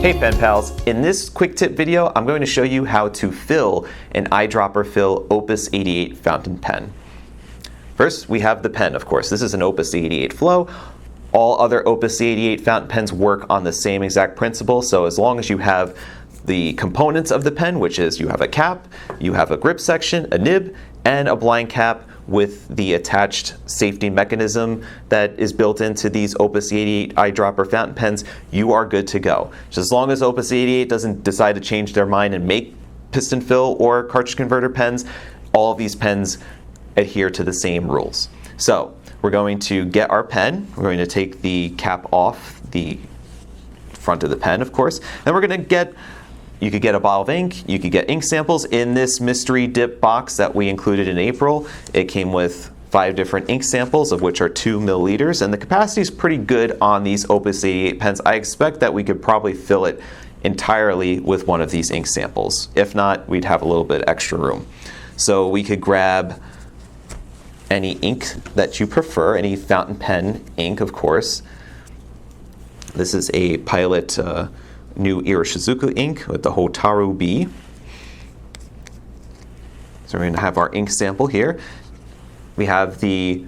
Hey pen pals, in this quick tip video I'm going to show you how to fill an eyedropper fill Opus 88 fountain pen. First we have the pen, of course. This is an Opus 88 flow. All other Opus 88 fountain pens work on the same exact principle, so as long as you have the components of the pen, which is you have a cap, you have a grip section, a nib, and a blind cap with the attached safety mechanism that is built into these Opus 88 eyedropper fountain pens, you are good to go. Just as long as Opus 88 doesn't decide to change their mind and make piston fill or cartridge converter pens, all of these pens adhere to the same rules. So we're going to get our pen, we're going to take the cap off the front of the pen, of course, and we're going to get, you could get a bottle of ink, you could get ink samples. In this mystery dip box that we included in April, it came with 5 different ink samples, of which are 2 milliliters, and the capacity is pretty good on these Opus 88 pens. I expect that we could probably fill it entirely with one of these ink samples. If not, we'd have a little bit extra room. So we could grab any ink that you prefer, any fountain pen ink, of course. This is a Pilot new Iroshizuku ink with the Hotaru B. So we're going to have our ink sample here. We have the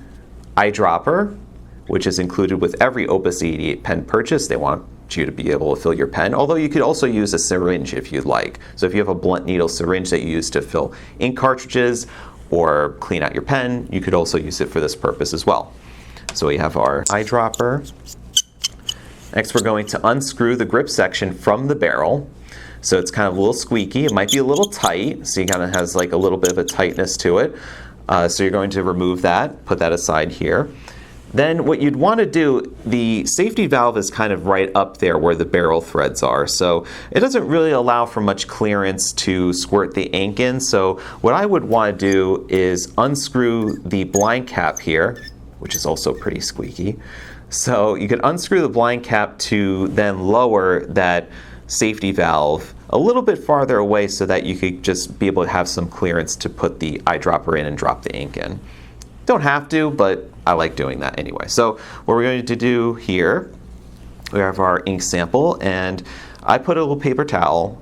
eyedropper, which is included with every Opus 88 pen purchase. They want you to be able to fill your pen, although you could also use a syringe if you'd like. So if you have a blunt needle syringe that you use to fill ink cartridges or clean out your pen, you could also use it for this purpose as well. So we have our eyedropper. Next we're going to unscrew the grip section from the barrel. So it's kind of a little squeaky. It might be a little tight, so it kind of has like a little bit of a tightness to it. So you're going to remove that, put that aside here. Then what you'd want to do, the safety valve is kind of right up there where the barrel threads are. So it doesn't really allow for much clearance to squirt the ink in. So what I would want to do is unscrew the blind cap here, which is also pretty squeaky. So you could unscrew the blind cap to then lower that safety valve a little bit farther away so that you could just be able to have some clearance to put the eyedropper in and drop the ink in. Don't have to, but I like doing that anyway. So what we're going to do here, we have our ink sample, and I put a little paper towel.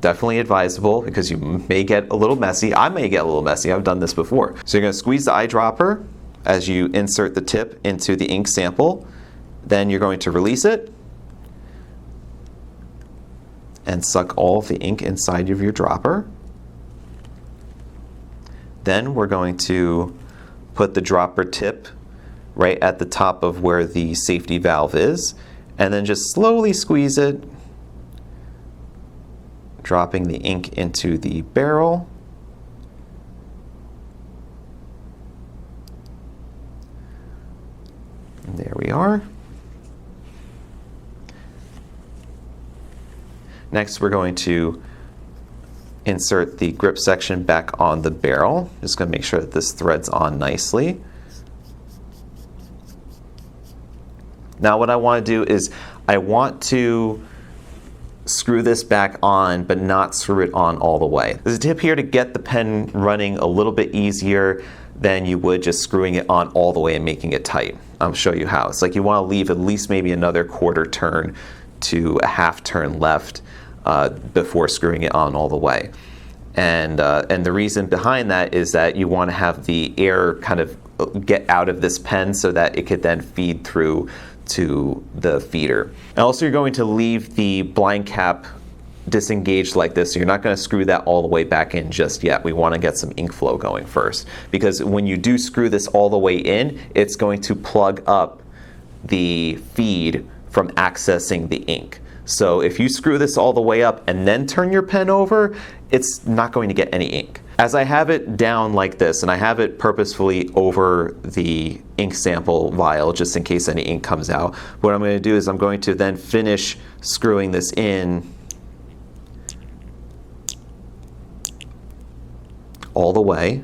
Definitely advisable because you may get a little messy. I may get a little messy. I've done this before. So you're going to squeeze the eyedropper as you insert the tip into the ink sample. Then you're going to release it and suck all of the ink inside of your dropper. Then we're going to put the dropper tip right at the top of where the safety valve is, and then just slowly squeeze it, dropping the ink into the barrel. And there we are. Next we're going to insert the grip section back on the barrel. Just going to make sure that this threads on nicely. Now what I want to do is I want to screw this back on but not screw it on all the way. There's a tip here to get the pen running a little bit easier than you would just screwing it on all the way and making it tight. I'll show you how. It's like you want to leave at least maybe another quarter turn to a half turn left before screwing it on all the way. And the reason behind that is that you want to have the air kind of get out of this pen so that it could then feed through to the feeder. And also you're going to leave the blind cap disengaged like this, so you're not going to screw that all the way back in just yet. We want to get some ink flow going first, because when you do screw this all the way in, it's going to plug up the feed from accessing the ink. So if you screw this all the way up and then turn your pen over, it's not going to get any ink. As I have it down like this, and I have it purposefully over the ink sample vial just in case any ink comes out, what I'm going to do is I'm going to then finish screwing this in all the way.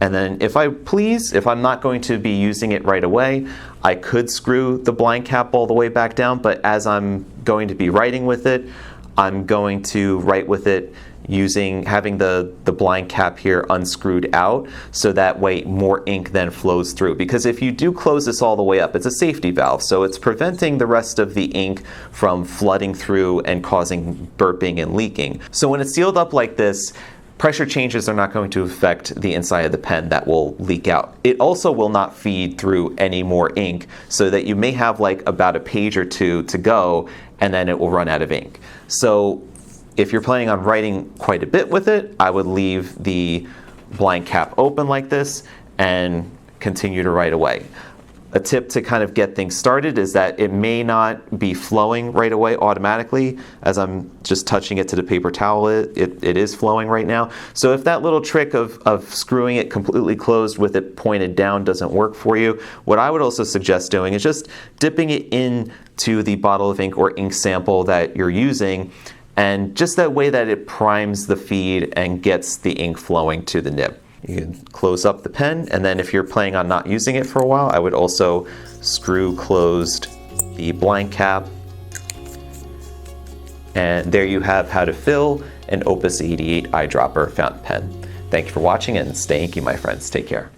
And then if I please, if I'm not going to be using it right away, I could screw the blind cap all the way back down, but as I'm going to be writing with it, I'm going to write with it having the blind cap here unscrewed out, so that way more ink then flows through. Because if you do close this all the way up, it's a safety valve, so it's preventing the rest of the ink from flooding through and causing burping and leaking. So when it's sealed up like this, pressure changes are not going to affect the inside of the pen that will leak out. It also will not feed through any more ink, so that you may have like about a page or two to go and then it will run out of ink. So if you're planning on writing quite a bit with it, I would leave the blind cap open like this and continue to write away. A tip to kind of get things started is that it may not be flowing right away automatically. As I'm just touching it to the paper towel, it is flowing right now. So if that little trick of screwing it completely closed with it pointed down doesn't work for you, what I would also suggest doing is just dipping it into the bottle of ink or ink sample that you're using, and just that way that it primes the feed and gets the ink flowing to the nib. You can close up the pen, and then if you're planning on not using it for a while, I would also screw closed the blind cap. And there you have how to fill an Opus 88 eyedropper fountain pen. Thank you for watching, and stay inky, my friends. Take care.